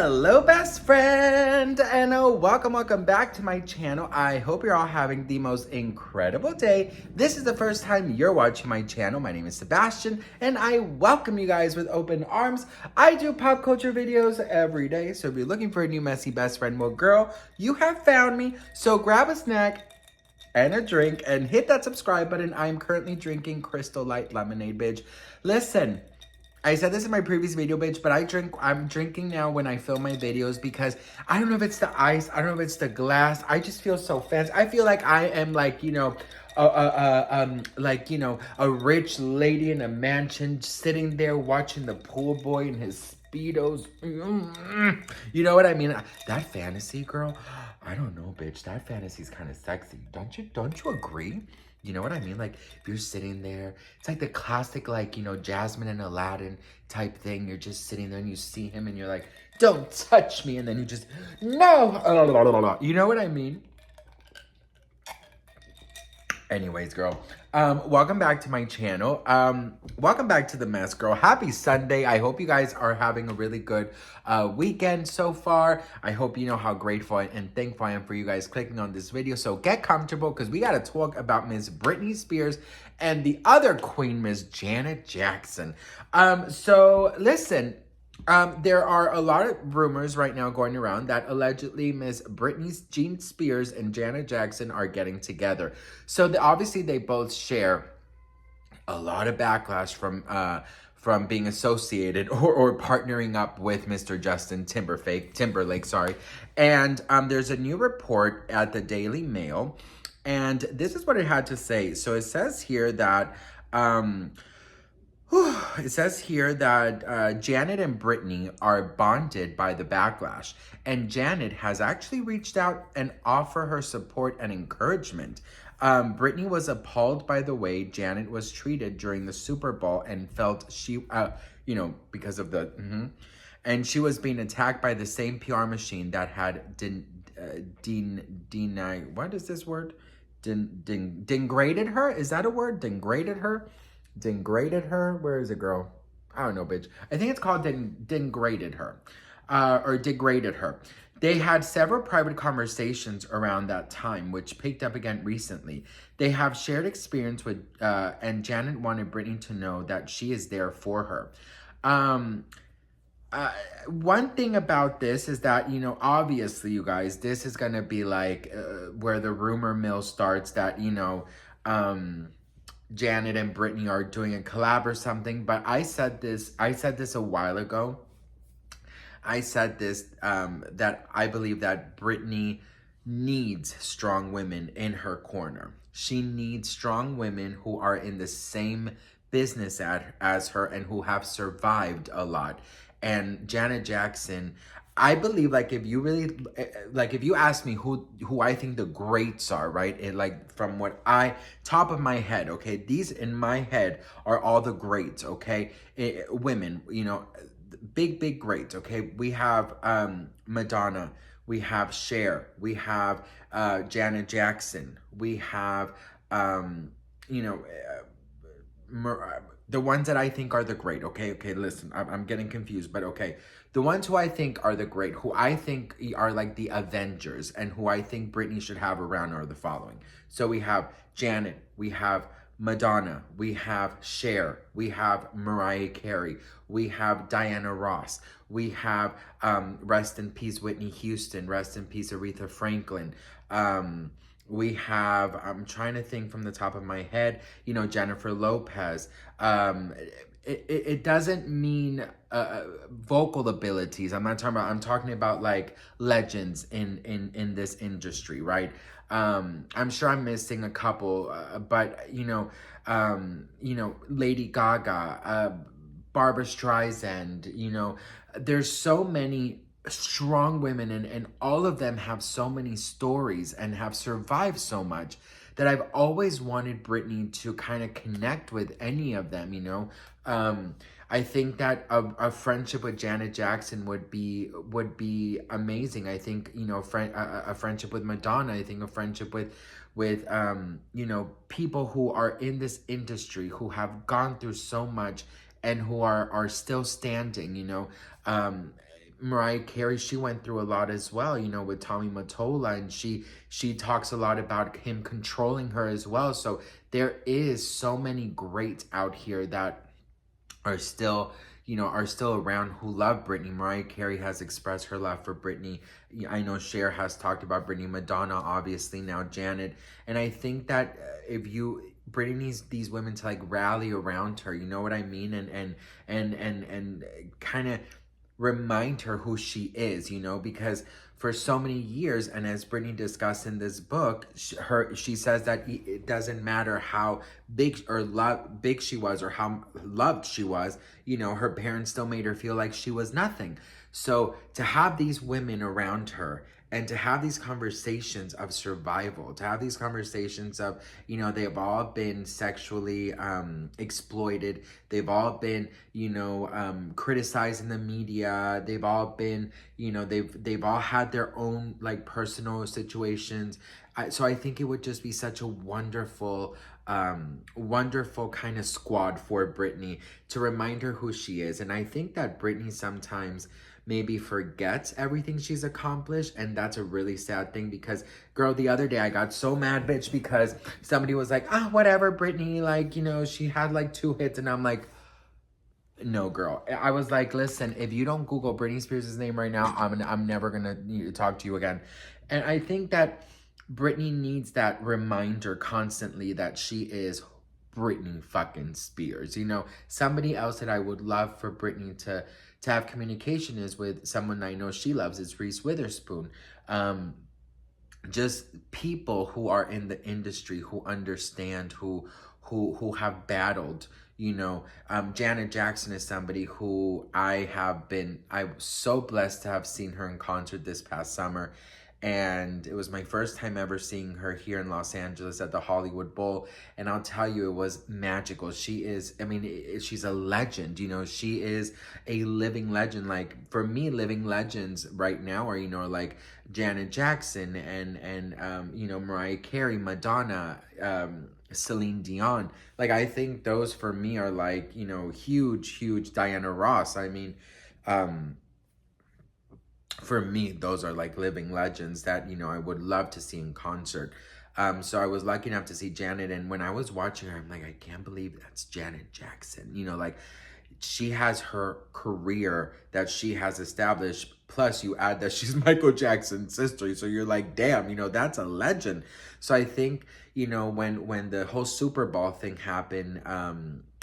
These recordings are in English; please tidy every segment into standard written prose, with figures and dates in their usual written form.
Hello, best friend, and welcome back to my channel. I hope you're all having the most incredible day. This is the first time you're watching my channel. My name is Sebastian, and I welcome you guys with open arms. I do pop culture videos every day, so if you're looking for a new messy best friend, well, girl, you have found me. So grab a snack and a drink and hit that subscribe button. I'm currently drinking Crystal Light Lemonade, bitch. Listen, I said this in my previous video, bitch, but I'm drinking now when I film my videos because I don't know if it's the ice, I don't know if it's the glass. I just feel so fancy. I feel like I am like, a rich lady in a mansion sitting there watching the pool boy in his Speedos. You know what I mean? That fantasy, girl, I don't know, bitch. That fantasy's kind of sexy. Don't you agree? You know what I mean? Like, if you're sitting there, it's like the classic, like, Jasmine and Aladdin type thing. You're just sitting there and you see him and you're like, don't touch me. And then you just, no. You know what I mean? Anyways, girl, welcome back to my channel. Welcome back to the mess, girl. Happy Sunday. I hope you guys are having a really good weekend so far. I hope you know how grateful and thankful I am for you guys clicking on this video. So get comfortable because we got to talk about Miss Britney Spears and the other queen, Miss Janet Jackson. So listen. There are a lot of rumors right now going around that allegedly Miss Jean Spears and Janet Jackson are getting together. So obviously they both share a lot of backlash from being associated or partnering up with Mr. Justin Timberlake, sorry. And there's a new report at the Daily Mail, and this is what it had to say. So it says here that Janet and Britney are bonded by the backlash, and Janet has actually reached out and offered her support and encouragement. Britney was appalled by the way Janet was treated during the Super Bowl and felt she, because of the, and she was being attacked by the same PR machine that had what is this word? Degraded her? Is that a word? Degraded her? Degraded her? Where is it, girl? I don't know, bitch. I think it's called degraded her. Or degraded her. They had several private conversations around that time, which picked up again recently. They have shared experience with, and Janet wanted Britney to know that she is there for her. One thing about this is that, obviously, you guys, this is going to be like where the rumor mill starts that, Janet and Britney are doing a collab or something, but I said this a while ago. I said this, that I believe that Britney needs strong women in her corner. She needs strong women who are in the same business as her and who have survived a lot. And Janet Jackson, I believe, like, if you ask me who I think the greats are, right? From what top of my head, okay? These in my head are all the greats, okay? Women, big greats, okay? We have Madonna, we have Cher, we have Janet Jackson, we have, the ones that I think are the great, okay, listen, I'm getting confused, but okay. The ones who I think are the great, who I think are like the Avengers, and who I think Britney should have around are the following. So we have Janet, we have Madonna, we have Cher, we have Mariah Carey, we have Diana Ross, we have, rest in peace, Whitney Houston, rest in peace, Aretha Franklin, we have, I'm trying to think from the top of my head, Jennifer Lopez. It doesn't mean vocal abilities. I'm talking about like legends in this industry, right? I'm sure I'm missing a couple, but Lady Gaga, Barbara Streisand, there's so many strong women, and all of them have so many stories and have survived so much that I've always wanted Britney to kind of connect with any of them, I think that a friendship with Janet Jackson would be amazing. I think, a friendship with Madonna, I think a friendship with people who are in this industry, who have gone through so much and who are still standing, Mariah Carey, she went through a lot as well, you know, with Tommy Mottola, and she talks a lot about him controlling her as well. So there is so many greats out here that are still, you know, are still around who love Britney. Mariah Carey has expressed her love for Britney. I know Cher has talked about Britney. Madonna, obviously, now Janet. And I think that if you, Britney needs these women to like rally around her, you know what I mean? And kind of remind her who she is, you know, because for so many years, and as Brittany discussed in this book, she says that it doesn't matter how big or big she was or how loved she was, you know, her parents still made her feel like she was nothing. So to have these women around her and to have these conversations of survival, to have these conversations of, you know, they've all been sexually exploited. They've all been, you know, criticized in the media. They've all been, you know, they've all had their own like personal situations. So I think it would just be such a wonderful, wonderful kind of squad for Britney to remind her who she is. And I think that Britney sometimes maybe forgets everything she's accomplished, and that's a really sad thing because, girl, the other day I got so mad, bitch, because somebody was like, whatever, Britney, like, you know, she had like 2 hits, and I'm like, no, girl. I was like, listen, if you don't Google Britney Spears' name right now, I'm never gonna talk to you again. And I think that Britney needs that reminder constantly that she is Britney fucking Spears. You know, somebody else that I would love for Britney to have communication is with someone I know she loves. It's Reese Witherspoon. Just people who are in the industry, who understand, who have battled. You know, Janet Jackson is somebody who I'm so blessed to have seen her in concert this past summer. And it was my first time ever seeing her here in Los Angeles at the Hollywood Bowl. And I'll tell you, it was magical. She is, I mean, she's a legend, you know, she is a living legend. Like, for me, living legends right now are, you know, like Janet Jackson and you know, Mariah Carey, Madonna, Celine Dion. Like, I think those for me are like, you know, huge. Diana Ross. I mean, for me, those are like living legends that, you know, I would love to see in concert. So I was lucky enough to see Janet, and when I was watching her, I'm like, I can't believe that's Janet Jackson. You know, like, she has her career that she has established, plus you add that she's Michael Jackson's sister, so you're like, damn, you know, that's a legend. So I think, you know, when the whole Super Bowl thing happened,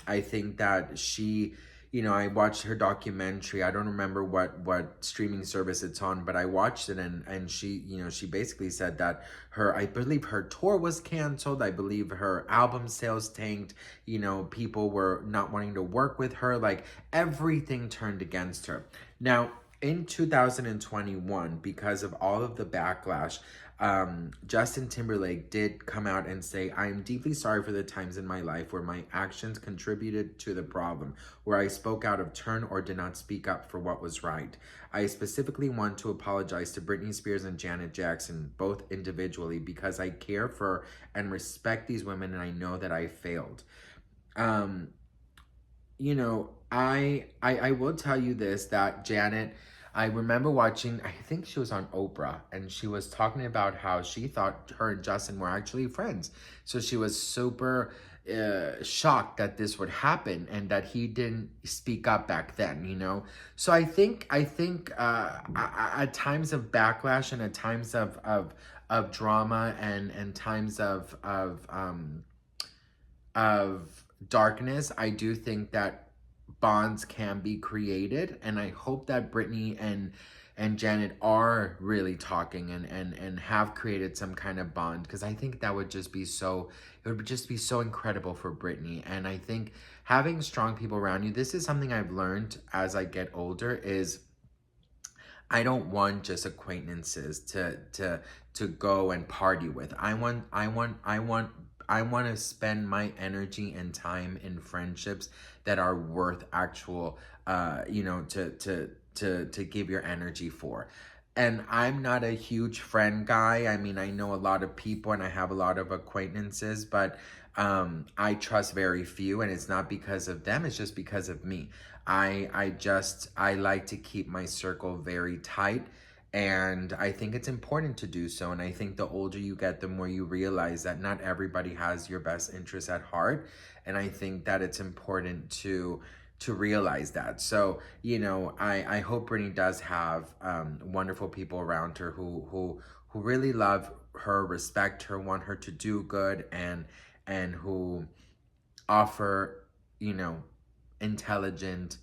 I think that she, you know, I watched her documentary. I don't remember what streaming service it's on, but I watched it, and she, you know, she basically said that I believe her tour was canceled. I believe her album sales tanked. You know, people were not wanting to work with her. Like, everything turned against her. Now, in 2021, because of all of the backlash, Justin Timberlake did come out and say, I am deeply sorry for the times in my life where my actions contributed to the problem, where I spoke out of turn or did not speak up for what was right. I specifically want to apologize to Britney Spears and Janet Jackson, both individually, because I care for and respect these women, and I know that I failed. You know, I will tell you this, that Janet, I remember watching, I think she was on Oprah, and she was talking about how she thought her and Justin were actually friends. So she was super shocked that this would happen and that he didn't speak up back then, you know? So I think at times of backlash and at times of drama and times of darkness, I do think that bonds can be created, and I hope that Britney and Janet are really talking and have created some kind of bond, because I think that would just be so, it would just be so incredible for Britney. And I think having strong people around you, this is something I've learned as I get older, is I don't want just acquaintances to go and party with. I want to spend my energy and time in friendships that are worth actual, you know, to give your energy for. And I'm not a huge friend guy. I mean, I know a lot of people and I have a lot of acquaintances, but I trust very few, and it's not because of them, it's just because of me. I like to keep my circle very tight. And I think it's important to do so. And I think the older you get, the more you realize that not everybody has your best interests at heart. And I think that it's important to realize that. So, you know, I hope Britney does have wonderful people around her who really love her, respect her, want her to do good, and who offer, you know, intelligent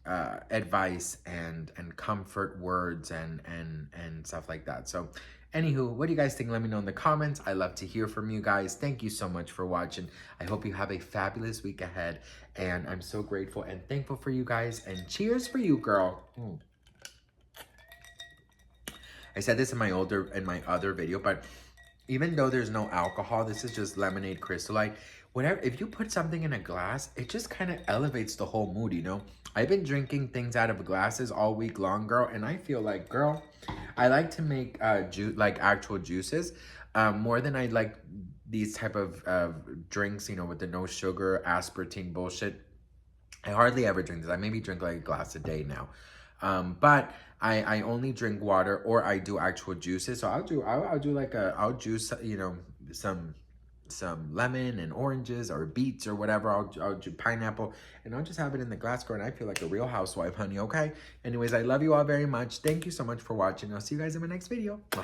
advice and comfort words and stuff like that. So anywho, what do you guys think? Let me know in the comments. I love to hear from you guys. Thank you so much for watching. I hope you have a fabulous week ahead, and I'm so grateful and thankful for you guys, and cheers for you, girl. I said this in my other video, but even though there's no alcohol, this is just lemonade crystallite. Whatever, if you put something in a glass, it just kind of elevates the whole mood, you know? I've been drinking things out of glasses all week long, girl, and I feel like, girl, I like to make like actual juices more than I like these type of drinks, you know, with the no sugar, aspartame bullshit. I hardly ever drink this. I maybe drink like a glass a day now. But I only drink water, or I do actual juices. So I'll do like I'll juice, you know, some lemon and oranges or beets or whatever. I'll do pineapple, and I'll just have it in the glass, girl, and I feel like a real housewife, honey, okay? Anyways, I love you all very much. Thank you so much for watching. I'll see you guys in my next video. Bye.